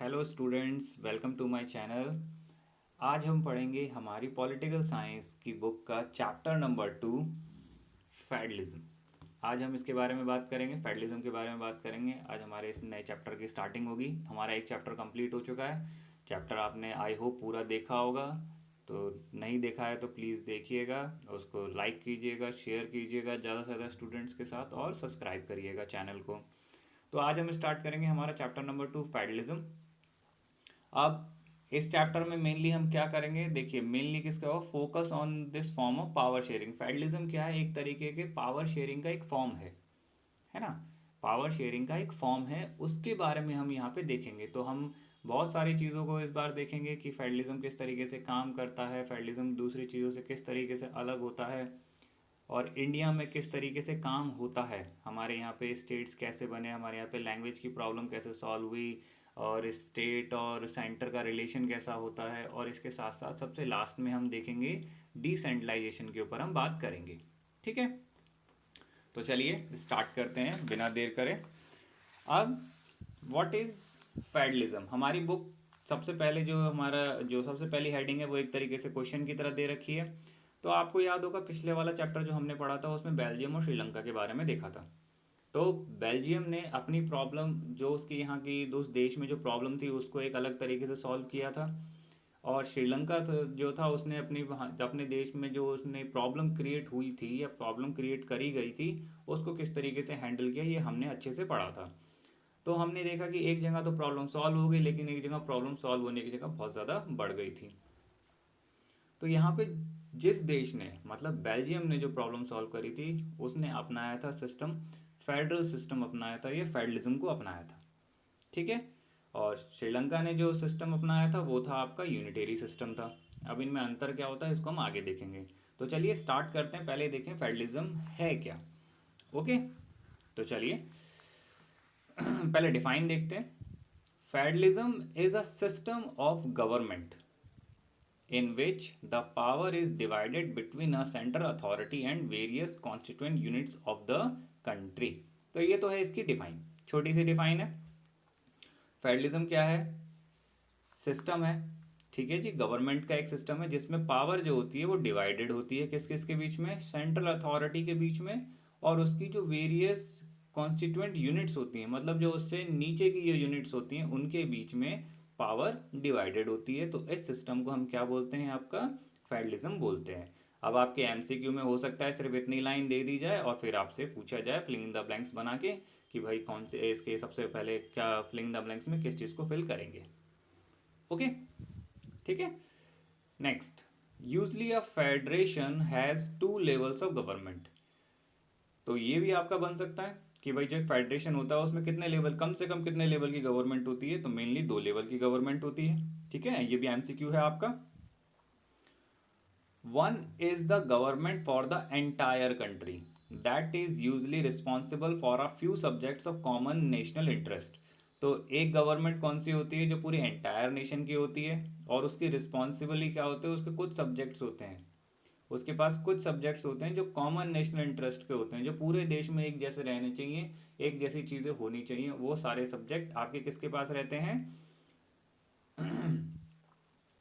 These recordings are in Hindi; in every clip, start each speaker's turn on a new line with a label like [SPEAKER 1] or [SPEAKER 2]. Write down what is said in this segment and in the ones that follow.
[SPEAKER 1] Hello students, welcome to my channel. आज हम पढ़ेंगे हमारी पॉलिटिकल साइंस की बुक का चैप्टर नंबर 2, फेडरलिज्म। आज हम इसके बारे में बात करेंगे, फेडरलिज्म के बारे में बात करेंगे। आज हमारे इस नए चैप्टर की स्टार्टिंग होगी। हमारा एक चैप्टर कंप्लीट हो चुका है। चैप्टर आपने आई होप पूरा देखा होगा, तो नहीं देखा है तो प्लीज़ देखिएगा, उसको लाइक कीजिएगा, शेयर कीजिएगा ज़्यादा से ज़्यादा स्टूडेंट्स के साथ और सब्सक्राइब करिएगा चैनल को। तो आज हम स्टार्ट करेंगे हमारा चैप्टर नंबर 2, फेडरलिज्म। अब इस चैप्टर में मेनली हम क्या करेंगे, देखिए मेनली किसका हो, focus on this form of power sharing. Federalism क्या है, एक तरीके के पावर शेयरिंग का एक फॉर्म है ना। पावर शेयरिंग का एक फॉर्म है, उसके बारे में हम यहाँ पे देखेंगे। तो हम बहुत सारी चीज़ों को इस बार देखेंगे कि फेडरलिज्म किस तरीके से काम करता है, फेडरलिज्म दूसरी चीज़ों से किस तरीके से अलग होता है, और इंडिया में किस तरीके से काम होता है। हमारे यहाँ पे स्टेट्स कैसे बने, हमारे यहाँ पे लैंग्वेज की प्रॉब्लम कैसे सॉल्व हुई, और स्टेट और सेंटर का रिलेशन कैसा होता है, और इसके साथ साथ सबसे लास्ट में हम देखेंगे डिसेंट्रलाइजेशन के ऊपर हम बात करेंगे। ठीक है, तो चलिए स्टार्ट करते हैं बिना देर करे। अब व्हाट इज़ फेडरलिज्म, हमारी बुक सबसे पहले जो सबसे पहली हेडिंग है वो एक तरीके से क्वेश्चन की तरह दे रखी है। तो आपको याद होगा पिछले वाला चैप्टर जो हमने पढ़ा था उसमें बेल्जियम और श्रीलंका के बारे में देखा था। तो बेल्जियम ने अपनी प्रॉब्लम, जो उसकी यहाँ की उस देश में जो प्रॉब्लम थी उसको एक अलग तरीके से सॉल्व किया था। और श्रीलंका जो था उसने अपने देश में जो उसने प्रॉब्लम क्रिएट हुई थी या प्रॉब्लम क्रिएट करी गई थी उसको किस तरीके से हैंडल किया, ये हमने अच्छे से पढ़ा था। तो हमने देखा कि एक जगह तो प्रॉब्लम सॉल्व हो गई, लेकिन एक जगह प्रॉब्लम सॉल्व होने की जगह बहुत ज़्यादा बढ़ गई थी। तो यहाँ पे जिस देश ने, मतलब बेल्जियम ने जो प्रॉब्लम सॉल्व करी थी, उसने अपनाया था सिस्टम, फेडरल सिस्टम अपनाया था, ये फेडरलिज्म को अपनाया था। ठीक है। और श्रीलंका ने जो सिस्टम अपनाया था वो था आपका यूनिटेरी सिस्टम था। अब इनमें अंतर क्या होता है इसको हम आगे देखेंगे। तो चलिए स्टार्ट करते हैं, पहले देखें फेडरलिज्म है क्या। ओके, तो चलिए पहले डिफाइन देखते हैं। Federalism is a system of government in which the power is divided between a central authority and various constituent units of the country। तो ये तो है इसकी डिफाइन, छोटी सी डिफाइन है। फेडरलिज्म क्या है, सिस्टम है, ठीक है जी, गवर्नमेंट का एक सिस्टम है जिसमें पावर जो होती है वो डिवाइडेड होती है किस किस के बीच में, सेंट्रल अथॉरिटी के बीच में, और उसकी जो वेरियस कॉन्स्टिट्यूएंट यूनिट्स होती हैं, मतलब जो उससे नीचे की जो यूनिट्स होती हैं उनके बीच में पावर डिवाइडेड होती है। तो इस सिस्टम को हम क्या बोलते हैं, आपका फेडरलिज्म बोलते हैं। अब आपके एमसीक्यू में हो सकता है सिर्फ इतनी लाइन दे दी जाए और फिर आपसे पूछा जाए फिलिंग इन द ब्लैंक्स बना के कि भाई कौन से इसके सबसे पहले क्या फिलिंग इन द ब्लैंक्स में किस चीज़ को फिल करेंगे। ओके, ठीक है। Next, usually a federation has two levels of government. तो ये भी आपका बन सकता है कि भाई जो एक फेडरेशन होता है उसमें कितने लेवल, कम से कम कितने लेवल की गवर्नमेंट होती है, तो मेनली 2 लेवल की गवर्नमेंट होती है। ठीक है, ये भी एमसीक्यू है आपका। One is the government for the entire country that is usually responsible for a few subjects of common national interest. तो एक गवर्नमेंट कौन सी होती है, जो पूरी एंटायर नेशन की होती है, और उसकी रिस्पॉन्सिबली क्या होते हैं, उसके कुछ सब्जेक्ट्स होते हैं, उसके पास कुछ सब्जेक्ट्स होते हैं जो कॉमन नेशनल इंटरेस्ट के होते हैं, जो पूरे देश में एक जैसे रहने चाहिए, एक जैसी चीज़ें होनी चाहिए, वो सारे सब्जेक्ट आपके किसके पास रहते हैं,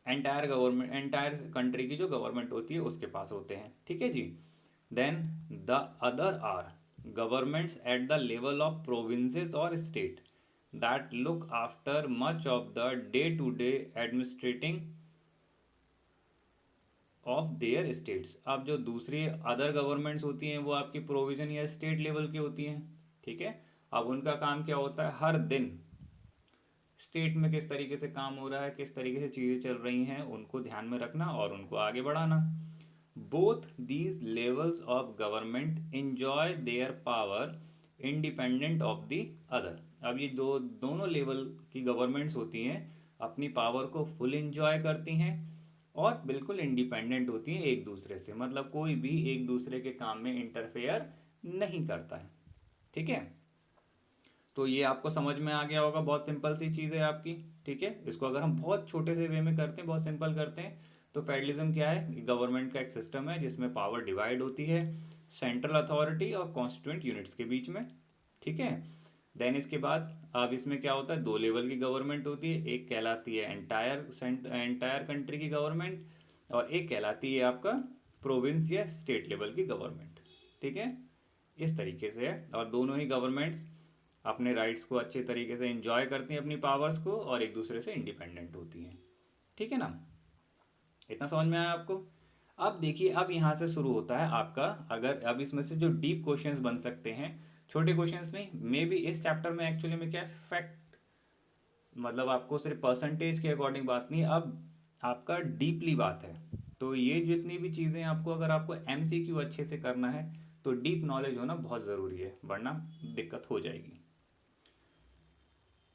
[SPEAKER 1] एंटायर गवर्नमेंट, एंटायर कंट्री की जो गवर्नमेंट होती है उसके पास होते हैं। ठीक है जी। Then the other are governments at the level of provinces और state that look after much of the day to day administrating of their states. अब जो दूसरी अदर गवर्नमेंट्स होती हैं वो आपकी प्रोविजन या स्टेट लेवल की होती हैं। ठीक है, अब उनका काम क्या होता है, हर दिन स्टेट में किस तरीके से काम हो रहा है, किस तरीके से चीज़ें चल रही हैं, उनको ध्यान में रखना और उनको आगे बढ़ाना। Both these levels of government enjoy their power independent of the other. अब ये दोनों लेवल की गवर्नमेंट्स होती हैं, अपनी पावर को फुल इंजॉय करती हैं और बिल्कुल इंडिपेंडेंट होती हैं एक दूसरे से, मतलब कोई भी एक दूसरे के काम में इंटरफेयर नहीं करता है। ठीक है, तो ये आपको समझ में आ गया होगा, बहुत सिंपल सी चीज़ है आपकी। ठीक है, इसको अगर हम बहुत छोटे से वे में करते हैं, बहुत सिंपल करते हैं, तो फेडरलिज्म क्या है, गवर्नमेंट का एक सिस्टम है जिसमें पावर डिवाइड होती है सेंट्रल अथॉरिटी और कॉन्स्टिट्यूएंट यूनिट्स के बीच में। ठीक है, देन इसके बाद अब इसमें क्या होता है, 2 लेवल की गवर्नमेंट होती है, एक कहलाती है एंटायर कंट्री की गवर्नमेंट, और एक कहलाती है आपका प्रोविंस या स्टेट लेवल की गवर्नमेंट। ठीक है, इस तरीके से है, और दोनों ही गवर्नमेंट्स अपने राइट्स को अच्छे तरीके से इंजॉय करती हैं, अपनी पावर्स को, और एक दूसरे से इंडिपेंडेंट होती हैं। ठीक है ना, इतना समझ में आया आपको? अब देखिए, अब यहाँ से शुरू होता है आपका, अगर अब इसमें से जो डीप क्वेश्चंस बन सकते हैं, छोटे क्वेश्चंस नहीं, मे बी इस चैप्टर में एक्चुअली में क्या है, फैक्ट, मतलब आपको सिर्फ परसेंटेज के अकॉर्डिंग बात नहीं, अब आपका डीपली बात है। तो ये जितनी भी चीज़ें आपको, अगर आपको एमसीक्यू अच्छे से करना है तो डीप नॉलेज होना बहुत ज़रूरी है, वरना दिक्कत हो जाएगी।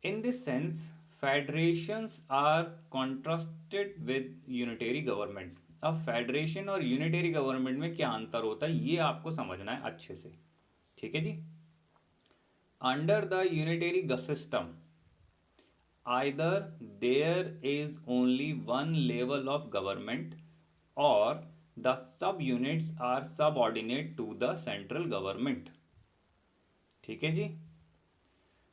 [SPEAKER 1] In this sense, federations are contrasted with unitary government. अब फेडरेशन और यूनिटरी गवर्नमेंट में क्या अंतर होता है, ये आपको समझना है अच्छे से। ठीक है जी। Under the unitary system, either there is only one level of government or the subunits are subordinate to the central government. ठीक है जी।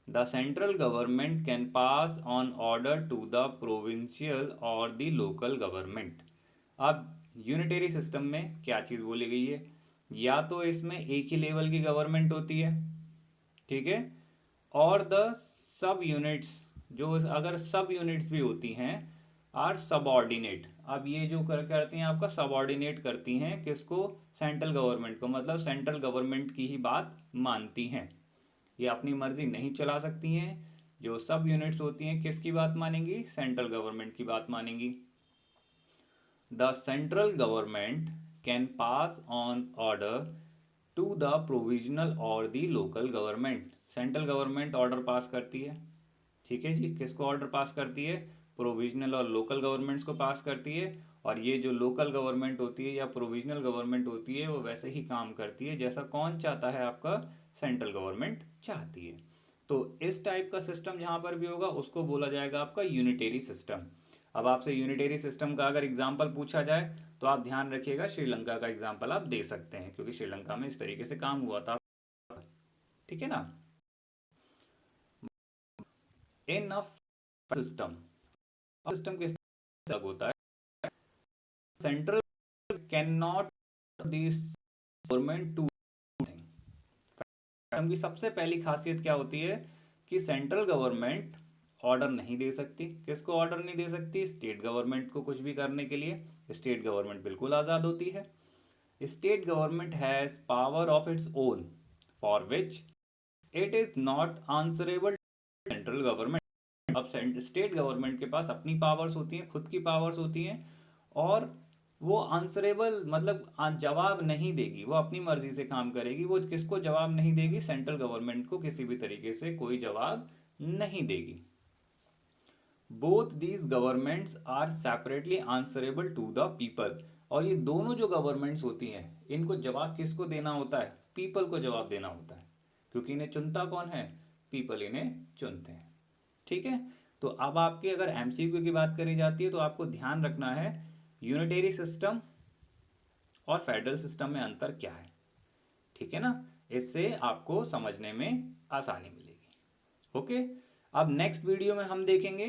[SPEAKER 1] The central government can pass on order to the provincial or the local government. अब यूनिटरी सिस्टम में क्या चीज़ बोली गई है, या तो इसमें एक ही लेवल की गवर्नमेंट होती है, ठीक है, और द सब यूनिट्स, जो अगर सब यूनिट्स भी होती हैं, आर सबऑर्डिनेट। अब ये जो करती हैं आपका सबऑर्डिनेट करती हैं किसको, सेंट्रल गवर्नमेंट को, मतलब सेंट्रल गवर्नमेंट की ही बात मानती हैं, ये अपनी मर्जी नहीं चला सकती हैं। जो सब यूनिट्स होती हैं किसकी बात मानेंगी, सेंट्रल गवर्नमेंट की बात मानेंगी। The central government can pass on order to the provisional और the local government. Central government order pass करती है, ठीक है जी, किसको ऑर्डर पास करती है, प्रोविजनल और लोकल गवर्नमेंट्स को पास करती है। और ये जो लोकल गवर्नमेंट होती है या प्रोविजनल गवर्नमेंट होती है, वो वैसे ही काम करती है जैसा कौन चाहता है, आपका सेंट्रल गवर्नमेंट चाहती है। तो इस टाइप का सिस्टम जहाँ पर भी होगा उसको बोला जाएगा आपका यूनिटेरी सिस्टम। अब आपसे यूनिटेरी सिस्टम का अगर एग्जाम्पल पूछा जाए तो आप ध्यान रखिएगा, श्रीलंका का एग्जाम्पल आप दे सकते हैं, क्योंकि श्रीलंका में इस तरीके से काम हुआ था। ठीक है ना। इन अ सिस्टम, सिस्टम किस तरह होता है, central can not this government to thing. की सबसे पहली खासियत क्या होती है कि सेंट्रल गवर्नमेंट ऑर्डर नहीं दे सकती। किसको ऑर्डर नहीं दे सकती, स्टेट गवर्नमेंट को कुछ भी करने के लिए। स्टेट गवर्नमेंट बिल्कुल आज़ाद होती है। State government has power of its own for which it is not answerable central government. अब स्टेट गवर्नमेंट के पास अपनी पावर्स होती हैं, खुद की पावर्स होती हैं, और वो आंसरेबल मतलब जवाब नहीं देगी, वो अपनी मर्जी से काम करेगी। वो किसको जवाब नहीं देगी, सेंट्रल गवर्नमेंट को किसी भी तरीके से कोई जवाब नहीं देगी। Both these governments are separately answerable to the people. और ये दोनों जो गवर्नमेंट्स होती हैं, इनको जवाब किसको देना होता है, पीपल को जवाब देना होता है, क्योंकि इन्हें चुनता कौन है, पीपल इन्हें चुनते हैं। ठीक है। तो अब आपकी अगर एमसीक्यू की बात करी जाती है तो आपको ध्यान रखना है यूनिटरी सिस्टम और फेडरल सिस्टम में अंतर क्या है। ठीक है ना, इससे आपको समझने में आसानी मिलेगी। ओके। अब नेक्स्ट वीडियो में हम देखेंगे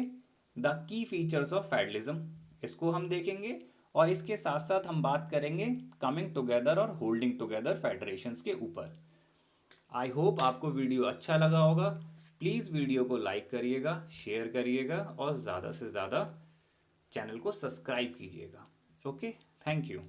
[SPEAKER 1] the key features of federalism, इसको हम देखेंगे, और इसके साथ साथ हम बात करेंगे कमिंग टुगेदर और होल्डिंग टुगेदर फेडरेशंस के ऊपर। आई होप आपको वीडियो अच्छा लगा होगा। प्लीज़ वीडियो को लाइक करिएगा, शेयर करिएगा, और ज़्यादा से ज़्यादा चैनल को सब्सक्राइब कीजिएगा। Okay, thank you.